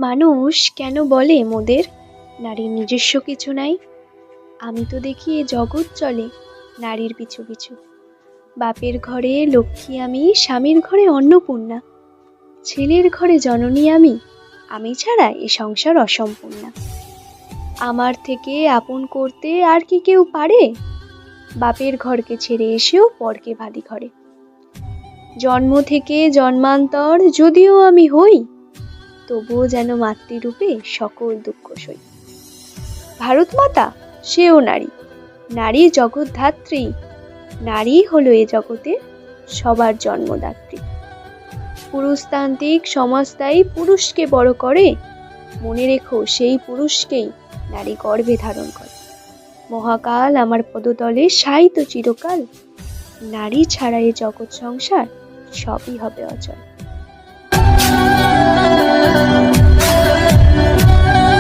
মানুষ কেন বলে মোদের নারীর নিজস্ব কিছু নাই? আমি তো দেখি এ জগৎ চলে নারীর পিছু পিছু। বাপের ঘরে লক্ষ্মী আমি, স্বামীর ঘরে অন্নপূর্ণা, ছেলের ঘরে জননী আমি, আমি ছাড়া এ সংসার অসম্পূর্ণা। আমার থেকে আপন করতে আর কি কেউ পারে? বাপের ঘরকে ছেড়ে এসেও পরকে ভালি ঘরে। জন্ম থেকে জন্মান্তর যদিও আমি হই, তবুও যেন মাতৃরূপে সকল দুঃখ সই। ভারত মাতা সেও নারী, নারী জগৎধাত্রী, নারী হলো এ জগতে সবার জন্মদাত্রী। পুরুষতান্ত্রিক সমাজটাই পুরুষকে বড় করে, মনে রেখো সেই পুরুষকেই নারী গর্ভে ধারণ করে। মহাকাল আমার পদতলে শায়িত চিরকাল, নারী ছাড়া এ জগৎ সংসার সবই হবে অচল।